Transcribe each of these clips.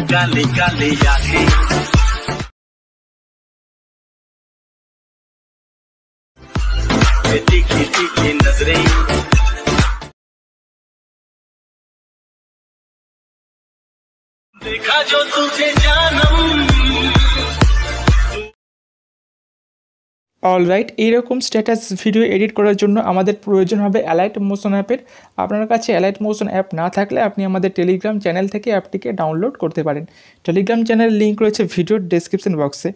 काली काली आंखें तीखी तीखी नजरें देखा जो तुझे जानम অলরাইট এইরকম স্ট্যাটাস ভিডিও এডিট করার জন্য আমাদের প্রয়োজন হবে অ্যালাইট মোশন অ্যাপের। আপনার কাছে অ্যালাইট মোশন অ্যাপ না থাকলে আপনি আমাদের টেলিগ্রাম চ্যানেল থেকে অ্যাপটিকে ডাউনলোড করতে পারেন। টেলিগ্রাম চ্যানেলের লিঙ্ক রয়েছে ভিডিওর ডেসক্রিপশন বক্সে।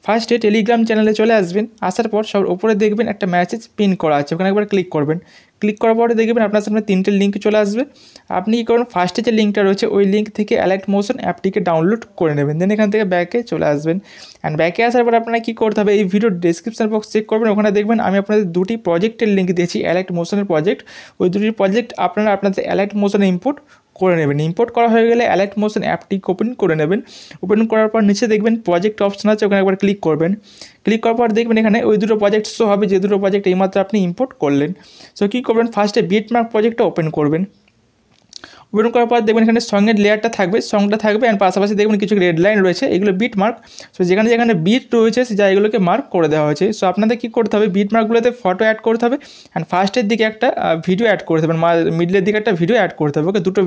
ফার্স্টে টেলিগ্রাম চ্যানেলে চলে আসবেন, আসার পর সব উপরে দেখবেন একটা মেসেজ পিন করা আছে, ওখানে একবার ক্লিক করবেন। ক্লিক করার পরে দেখবেন আপনার সামনে তিনটে লিঙ্ক চলে আসবে। আপনি কী করবেন, ফার্স্টে যে লিঙ্কটা রয়েছে ওই লিঙ্ক থেকে অ্যালাইট মোশন অ্যাপটিকে ডাউনলোড করে নেবেন। দেন এখান থেকে ব্যাকে চলে আসবেন। অ্যান্ড ব্যাকে আসার পর আপনারা কী করতে হবে, এই ভিডিওর ডেসক্রিপশন বক্স চেক করবেন, ওখানে দেখবেন আমি আপনাদের দুটি প্রজেক্টের লিঙ্ক দিয়েছি, অ্যালাইট মোশনের প্রজেক্ট। ওই দুটি প্রজেক্ট আপনারা আপনাদের অ্যালাইট মোশনে ইম্পোর্ট করে নেবেন। ইম্পোর্ট করা হয়ে গেলে অ্যালাইট মোশন অ্যাপটি ওপেন করে নেবেন। ওপেন করার পর নিচে দেখবেন প্রজেক্ট অপশন আছে, ওখানে একবার ক্লিক করবেন। ক্লিক করার পর দেখবেন এখানে ওই দুটো প্রজেক্ট শো হবে, যে দুটো প্রজেক্ট এইমাত্র আপনি ইম্পোর্ট করলেন। সো কী করবেন, ফার্স্টে বিটমার্ক প্রজেক্টটা ওপেন করবেন। ওপেন করার পর দেখবেন এখানে সঙ্গের লেয়ারটা থাকবে, সংটা থাকবে, অ্যান্ড পাশাপাশি দেখবেন কিছু রেড লাইন রয়েছে, এগুলো বিট মার্ক। সো যেখানে যেখানে বিট রয়েছে সে জায়গাগুলোকে মার্ক করে দেওয়া হয়েছে। সো আপনাদের কী করতে হবে, বিট মার্কগুলোতে ফটো অ্যাড করতে হবে, অ্যান্ড ফার্স্টের দিকে একটা ভিডিও অ্যাড করতে হবে, মিডলের দিকে একটা ভিডিও অ্যাড করতে হবে। ওকে, দুটো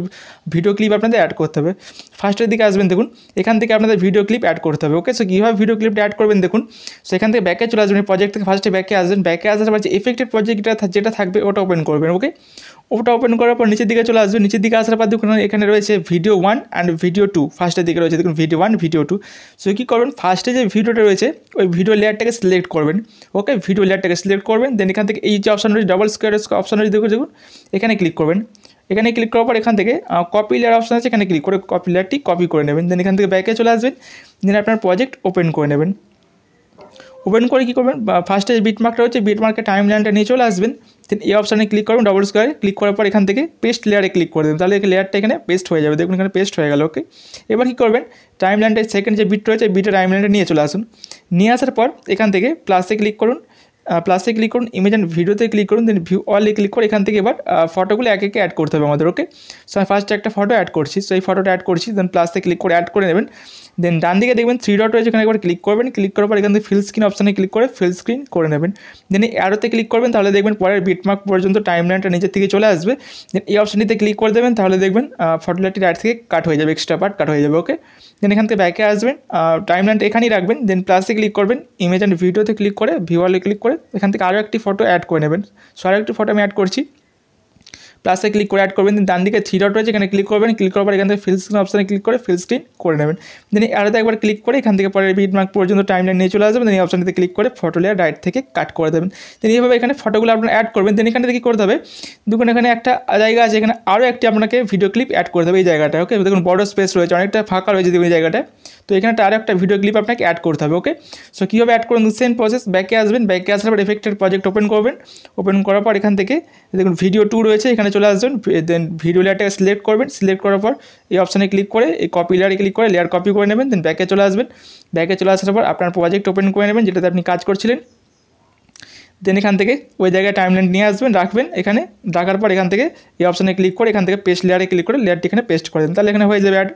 ভিডিও ক্লিপ আপনাদের অ্যাড করতে হবে। ফার্স্টের দিকে আসবেন, দেখুন এখান থেকে আপনাদের ভিডিও ক্লিপ অ্যাড করতে হবে। ওকে, সো কীভাবে ভিডিও ক্লিপটা অ্যাড করবেন দেখুন। সো এখান থেকে ব্যাকে চলে আসবেন, প্রজেক্ট থেকে ফার্স্টে ব্যাকে আসবেন। ব্যাকে আসার পর যে এফেক্টেড প্রজেক্টটা যেটা থাকবে ওটা ওপেন করবেন। ওকে, ওটা ওপেন করার পর নিচের দিকে চলে আসবে। নিচের দিকে আসার পর দেখুন এখানে রয়েছে ভিডিও 1 অ্যান্ড ভিডিও 2, ফার্স্টের দিকে রয়েছে দেখুন ভিডিও 1 ভিডিও 2। সো কী করবেন, ফার্স্টে যে ভিডিওটা রয়েছে ওই ভিডিও লেয়ারটাকে সিলেক্ট করবেন। ওকে, ভিডিও লেয়ারটাকে সিলেক্ট করবেন। দেন এখান থেকে এই যে অপশন রয়েছে ডাবল স্কোয়ার অপশন রয়েছে দেখুন, এখানে ক্লিক করবেন। এখানে ক্লিক করার পর এখান থেকে কপি লেয়ার অপশন আছে, এখানে ক্লিক করে কপি লেয়ারটি কপি করে নেবেন। দেন এখান থেকে ব্যাকে চলে আসবেন। দেন আপনার প্রজেক্ট ওপেন করে নেবেন। ওপেন করে কী করবেন, ফার্স্টে যে বিটমার্কটা রয়েছে বিটমার্কের টাইম লাইনটা নিয়ে চলে আসবেন। দেন এই অপশানে ক্লিক করবেন, ডবল স্কোয়ারে ক্লিক করার পর এখান থেকে পেস্ট লেয়ারে ক্লিক করে দেবেন, তাহলে লেয়ারটা এখানে পেস্ট হয়ে যাবে। দেখুন এখানে পেস্ট হয়ে গেল। ওকে, এবার কী করবেন, টাইম লাইনটা সেকেন্ড যে বিট রয়েছে বিটের টাইম লাইনটা নিয়ে চলে আসুন। নিয়ে আসার পর এখান থেকে প্লাসে ক্লিক করুন, ইমেজ অ্যান্ড ভিডিওতে ক্লিক করুন। দেন ভিউ অলে ক্লিক করে এখান থেকে এবার ফটোগুলো একে একে অ্যাড করতে হবে আমাদের। ওকে, সো আমি ফার্স্টে একটা ফটো অ্যাড করছি, সো এই ফটোটা অ্যাড করছি। দেন প্লাসে ক্লিক করে অ্যাড করে নেবেন। দেন ডান দিকে দেখবেন 3 ডট রয়েছে, এখানে একবার ক্লিক করবেন। ক্লিক করার পর এখান থেকে ফিল স্ক্রিন অপশানে ক্লিক করে ফিল স্ক্রিন করে নেবেন। দেন এই অ্যারোতে ক্লিক করবেন, তাহলে দেখবেন পরের বিটমার্ক পর্যন্ত টাইম লাইনটা নিচের থেকে চলে আসবে। দেন এই অপশানটিতে ক্লিক করে দেবেন, তাহলে দেখবেন ফটোলাইটটি রাইট থেকে কাট হয়ে যাবে, এক্সট্রা পার্ট কাট হয়ে যাবে। ওকে, দেন এখান থেকে ব্যাকে আসবেন, টাইম লাইনটা এখানেই রাখবেন। দেন প্লাসে ক্লিক করবেন, ইমেজ অ্যান্ড ভিডিওতে ক্লিক করে ভিউ অলে ক্লিক করে এখান থেকে আরও একটি ফটো অ্যাড করে নেবেন। সো আরও একটি ফটো আমি অ্যাড করছি, প্লাসে ক্লিক করে অ্যাড করবেন। দেন ডান দিকে 3 ডট রয়েছে, এখানে ক্লিক করবেন। ক্লিক করার পর এখান থেকে ফিল স্ক্রিন অপশানে ক্লিক করে ফিল স্ক্রিন করে নেবেন। দেন আরোতে একবার ক্লিক করে এখান থেকে পরে বিটমার্ক পর্যন্ত টাইম লাইন নিয়ে চলে আসবেন। দেন এই অপশানটিতে ক্লিক করে ফটো লেয়ার রাইট থেকে কাট করে দেবেন। দেন এইভাবে এখানে ফটোগুলো আপনারা অ্যাড করবেন। দেন এখানে কী করতে হবে, দেখুন এখানে একটা জায়গা আছে, এখানে আরও একটি আপনাকে ভিডিও ক্লিপ অ্যাড করতে হবে এই জায়গাটা। ওকে, দেখুন বড় স্পেস রয়েছে, অনেকটা ফাঁকা রয়েছে দেখুন এই জায়গাটায়। তো এখানে আরও একটা ভিডিও ক্লিপ আপনাকে অ্যাড করতে হবে। ওকে, সো কীভাবে অ্যাড করুন, সেম প্রসেস। ব্যাকে আসবেন, ব্যাকে আসার পর এফেক্টের প্রজেক্ট ওপেন করবেন। ওপেন করার পর এখান থেকে দেখুন ভিডিও 2 রয়েছে, এখানে চলে আসবেন। দেন ভিডিও লেয়ারটাকে সিলেক্ট করবেন। সিলেক্ট করার পর এই অপশানে ক্লিক করে এই কপি লেয়ারে ক্লিক করে লেয়ার কপি করে নেবেন। দেন ব্যাকে চলে আসবেন। ব্যাকে চলে আসার পর আপনার প্রজেক্ট ওপেন করে নেবেন যেটাতে আপনি কাজ করছিলেন। দেন এখান থেকে ওই জায়গায় টাইমলাইন নিয়ে আসবেন, রাখবেন। এখানে রাখার পর এখান থেকে এই অপশানে ক্লিক করে এখান থেকে পেস্ট লেয়ারে ক্লিক করে লেয়ারটি এখানে পেস্ট করে দেন, তাহলে এখানে হয়ে যাবে অ্যাড।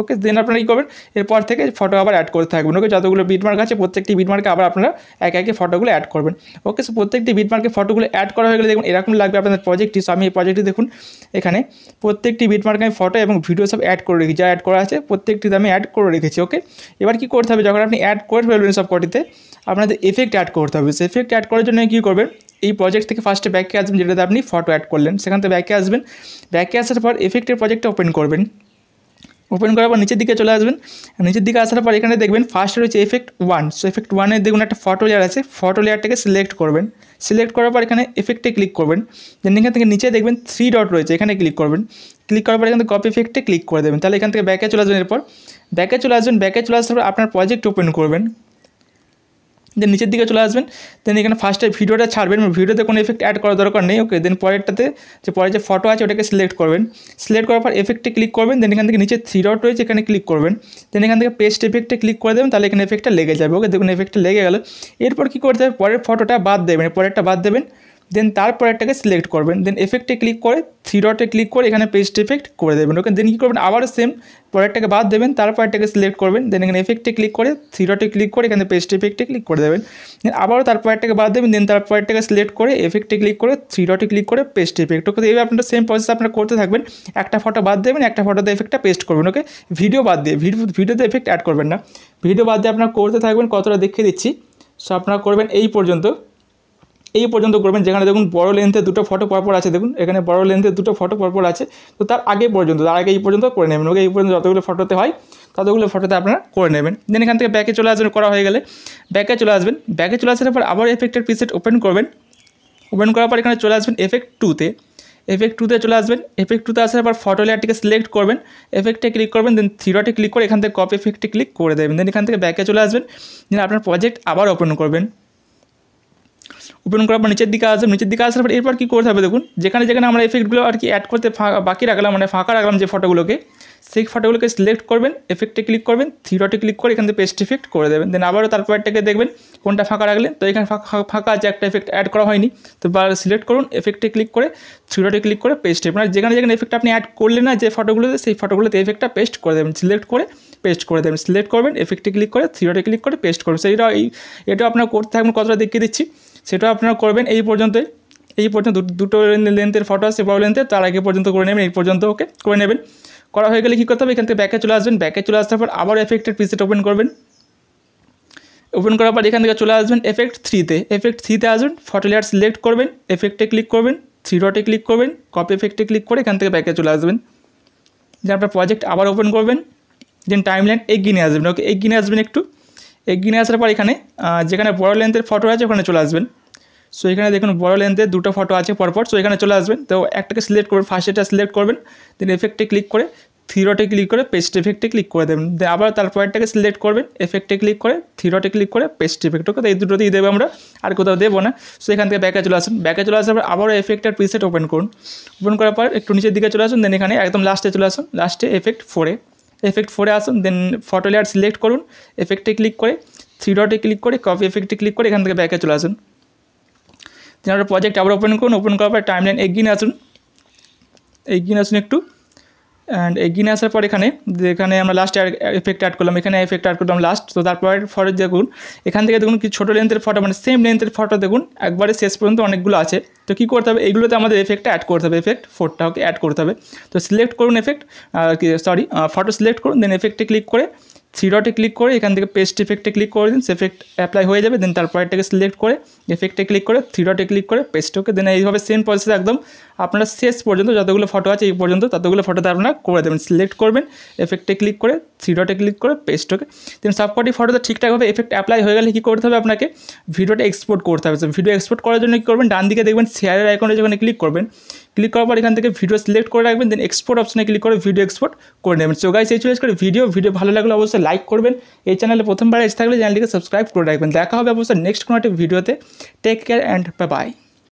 ওকে, দেন আপনারা কী করবেন, এরপর থেকে ফটো আবার অ্যাড করতে থাকবেন। ওকে, যতগুলো বিটমার্ক আছে প্রত্যেকটি বিটমার্কে আবার আপনারা একে একে ফটোগুলো অ্যাড করবেন। ওকে, সো প্রত্যেকটি বিটমার্কে ফটোগুলো অ্যাড করা হয়ে গেলে দেখুন এরকম লাগবে আপনাদের প্রজেক্টটি। সো আমি এই প্রজেক্টটি দেখুন এখানে প্রত্যেকটি বিটমার্কে আমি ফটো এবং ভিডিও সব অ্যাড করে রেখেছি, যা অ্যাড করা আছে প্রত্যেকটিতে আমি অ্যাড করে রেখেছি। ওকে, এবার কী করতে হবে, যখন আপনি অ্যাড করে ফেলবেন সব কটিতে আপনাদের এফেক্ট অ্যাড করতে হবে। সে এফেক্ট অ্যাড করার জন্য কী করবেন, এই প্রজেক্ট থেকে ফার্স্টে ব্যাকে আসবেন, যেটাতে আপনি ফটো অ্যাড করলেন সেখান থেকে ব্যাকে আসবেন। ব্যাকে আসার পর এফেক্টের প্রজেক্টটা ওপেন করবেন। ওপেন করার পর নিচের দিকে চলে আসবেন। নিচের দিকে আসার পর এখানে দেখবেন ফার্স্টে রয়েছে এফেক্ট 1। সো এফেক্ট 1-এ দেখুন একটা ফটো লেয়ার আছে, ফটো লেয়ারটাকে সিলেক্ট করবেন। সিলেক্ট করার পর এখানে এফেক্টে ক্লিক করবেন। দেন এখান থেকে নিচে দেখবেন 3 ডট রয়েছে, এখানে ক্লিক করবেন। ক্লিক করার পর এখান থেকে কপি এফেক্টে ক্লিক করে দেবেন, তাহলে এখান থেকে ব্যাকে চলে আসবেন। এরপর ব্যাকে চলে আসবেন, ব্যাকে চলে আসার পর আপনার প্রজেক্ট ওপেন করবেন। দেন নিচের দিকে চলে আসবেন। দেন এখানে ফার্স্টে ভিডিওটা ছাড়বেন, ভিডিওতে কোনো এফেক্ট অ্যাড করার দরকার নেই। ওকে, দেন পরেরটাতে পরে যে ফটো আছে ওটাকে সিলেক্ট করবেন। সিলেক্ট করার পর এফেক্টে ক্লিক করবেন। দেন এখান থেকে নিচে 3 ডট রয়েছে, এখানে ক্লিক করবেন। দেন এখান থেকে পেস্ট এফেক্টে ক্লিক করে দেবেন, তাহলে এখানে এফেক্টটা লেগে যাবে। ওকে, দেখুন এফেক্টটা লেগে গেল। এরপর কী করতে হবে, পরের ফটোটা বাদ দেবেন, পরেরটা বাদ দেবেন। দেন তারপরেরটাকে সিলেক্ট করবেন, দেন এফেক্টে ক্লিক করে 3 ডটে ক্লিক করে এখানে পেস্ট এফেক্ট করে দেবেন। ওকে, দেন কী করবেন, আবারও সেম পরেরটাকে বাদ দেবেন, তারপরেরটাকে সিলেক্ট করবেন, দেন এখানে এফেক্টে ক্লিক করে 3 ডটে ক্লিক করে এখানে পেস্ট এফেক্টে ক্লিক করে দেবেন। দেন আবারও তারপরেরটাকে বাদ দেবেন, দেন তারপরেরটাকে সিলেক্ট করে এফেক্টে ক্লিক করে 3 ডটে ক্লিক করে পেস্ট এফেক্ট। ওকে, এইভাবে আপনারা সেম প্রসেস আপনারা করতে থাকবেন। একটা ফটো বাদ দেবেন, একটা ফটোতে এফেক্টটা পেস্ট করবেন। ওকে, ভিডিও বাদ দিয়ে ভিডিওতে এফেক্ট অ্যাড করবেন না, ভিডিও বাদ দিয়ে আপনারা করতে থাকবেন। কতটা দেখিয়ে দিচ্ছি। সো আপনারা করবেন এই পর্যন্ত করবেন, যেখানে দেখুন বড় লেন্থে দুটো ফটো পরপর আছে, দেখুন এখানে বড় লেন্থে দুটো ফটো পরপর আছে। তো তার আগে এই পর্যন্ত করে নেবেন। ওকে, এই পর্যন্ত যতগুলো ফটোতে হয় ততগুলো ফটোতে আপনারা করে নেবেন। দেন এখান থেকে ব্যাকে চলে আসবেন, করা হয়ে গেলে ব্যাকে চলে আসবেন। ব্যাকে চলে আসার পর আবার এফেক্টের প্রিসেট ওপেন করবেন। ওপেন করার পর এখানে চলে আসবেন এফেক্ট 2তে। এফেক্ট 2তে চলে আসবেন। এফেক্ট 2তে আসার পর ফটো লেয়ারটিকে সিলেক্ট করবেন, এফেক্টে ক্লিক করবেন, দেন 3 ডটে ক্লিক করে এখান থেকে কপি এফেক্টে ক্লিক করে দেবেন। দেন এখান থেকে ব্যাকে চলে আসবেন। দেন আপনার প্রজেক্ট আবার ওপেন করবেন। ওপেন করার পর নিচের দিকে আসবেন। নিচের দিকে আসার পর এরপর কী করতে হবে, দেখুন যেখানে আমরা এফেক্টগুলো আর কি অ্যাড করতে বাকি রাখলাম, মানে ফাঁকা রাখলাম যে ফটোগুলোকে, সেই ফটোগুলোকে সিলেক্ট করবেন, এফেক্টে ক্লিক করবেন, 3 ডটে ক্লিক করে এখান থেকে পেস্ট এফেক্ট করে দেবেন। দেন আবারও তারপরটাকে দেখবেন কোনটা ফাঁকা রাখলেন। তো এখানে ফাঁকা আছে, একটা এফেক্ট অ্যাড করা হয়নি, তো সিলেক্ট করুন, এফেক্টে ক্লিক করে 3 ডটে ক্লিক করে পেস্ট। আপনার যেখানে এফেক্ট আপনি অ্যাড করলেন না যে ফটোগুলোতে, সেই ফটোগুলোতে এফেক্টটা পেস্ট করে দেবেন, সিলেক্ট করে পেস্ট করে দেবেন। সিলেক্ট করবেন, এফেক্টে ক্লিক করে 3 ডটে ক্লিক করে পেস্ট করবেন। এটা আপনারা করতে থাকবেন, কতটা দেখিয়ে দিচ্ছি সেটাও আপনারা করবেন। এই পর্যন্ত দুটো লেন্থের ফটো আছে বড় লেন্থের, তার আগে পর্যন্ত করে নেবেন, এই পর্যন্ত ওকে করে নেবেন। করা হয়ে গেলে কী করতে হবে, এখান থেকে ব্যাকে চলে আসবেন। ব্যাকে চলে আসার পর আবার এফেক্টের প্রিসেট ওপেন করবেন। ওপেন করার পর এখান থেকে চলে আসবেন এফেক্ট 3তে। এফেক্ট 3তে আসবেন, ফটো লেয়ার সিলেক্ট করবেন, এফেক্টে ক্লিক করবেন, 3 ডটে ক্লিক করবেন, কপি এফেক্টে ক্লিক করে এখান থেকে ব্যাকে চলে আসবেন। যে আপনার প্রজেক্ট আবার ওপেন করবেন, দেন টাইমলাইন এগিয়ে নিয়ে আসবেন। ওকে, এগিয়ে নিয়ে আসবেন, একটু এগিয়ে নিয়ে আসার পর এখানে যেখানে বড় লেন্থের ফটো আছে ওখানে চলে আসবেন। সো এখানে দেখুন বড় লেন্থের দুটো ফটো আছে পরপর, সো এখানে চলে আসবেন। তো একটাকে সিলেক্ট করবেন, ফার্স্ট এটা সিলেক্ট করবেন, দেন এফেক্টে ক্লিক করে 3 ডটে ক্লিক করে পেস্ট এফেক্টে ক্লিক করে দেবেন। দেন আবার তারপরটাকে সিলেক্ট করবেন, এফেক্টে ক্লিক করে 3 ডটে ক্লিক করে পেস্ট এফেক্ট। ওকে, তো এই দুটোতেই দেবো আমরা, আর কোথাও দেবো না। সো এখান থেকে ব্যাকে চলে আসুন। ব্যাকে চলে আসার পর আবারও এফেক্টের প্রিসেট ওপেন করুন। ওপেন করার পর একটু নিচের দিকে চলে আসুন, দেন এখানে একদম লাস্টে চলে আসুন, লাস্টে এফেক্ট 4-এ আসুন। দেন ফটো লেয়ার সিলেক্ট করুন, এফেক্টে ক্লিক করে 3 ডটে ক্লিক করে কপি এফেক্টে ক্লিক করে এখান থেকে ব্যাকে চলে আসুন। দেন আপনার প্রজেক্ট আবার ওপেন করুন। ওপেন করার পর টাইমলাইন এগিয়ে আসুন একটু, অ্যান্ড এগিয়ে আসার পর যেখানে আমরা লাস্টে এফেক্ট অ্যাড করলাম, এখানে এফেক্ট অ্যাড করলাম লাস্ট। তো তারপর ফটো দেখুন, এখান থেকে দেখুন কি ছোটো লেন্থের ফটো, মানে সেম লেন্থের ফটো দেখুন একবারে শেষ পর্যন্ত অনেকগুলো আছে। তো কী করতে হবে, এইগুলোতে আমাদের এফেক্টটা অ্যাড করতে হবে, এফেক্ট 4টা ওকে অ্যাড করতে হবে। তো সিলেক্ট করুন ফটো সিলেক্ট করুন, দেন এফেক্টে ক্লিক করে 3 ডটে ক্লিক করে এখান থেকে পেস্ট এফেক্টে ক্লিক করে দিন, এফেক্ট অ্যাপ্লাই হয়ে যাবে। দেন তারপরটাকে সিলেক্ট করে এফেক্টে ক্লিক করে 3 ডটে ক্লিক করে পেস্ট। ওকে, দেন এইভাবে সেম প্রসেস একদম আপনারা শেষ পর্যন্ত যতগুলো ফটো আছে এই পর্যন্ত ততগুলো ফটোতে আপনারা করে দেবেন। সিলেক্ট করবেন, এফেক্টে ক্লিক করে 3 ডটে ক্লিক করে পেস্ট। ওকে, দেন সবকটি ফটোতে ঠিকঠাকভাবে এফেক্ট অ্যাপ্লাই হয়ে গেলে কী করতে হবে, আপনাকে ভিডিওটা এক্সপোর্ট করতে হবে। ভিডিও এক্সপোর্ট করার জন্য কী করবেন, ডান দিকে দেখবেন শেয়ারের আইকনে যেখানে ক্লিক করবেন, ক্লিক করার পর এখান থেকে ভিডিও সিলেক্ট করে রাখবেন, দেন এক্সপোর্ট অপশনে ক্লিক করে ভিডিও এক্সপোর্ট করে নেবেন। সো গাইস, এই চয়েস করে ভিডিও ভালো লাগলে অবশ্যই লাইক করবেন। এই চ্যানেলে প্রথমবার এসে থাকলে চ্যানেলটিকে সাবস্ক্রাইব করে রাখবেন। দেখা হবে অবশ্যই নেক্সট কোনো একটা ভিডিওতে। Take care and bye by.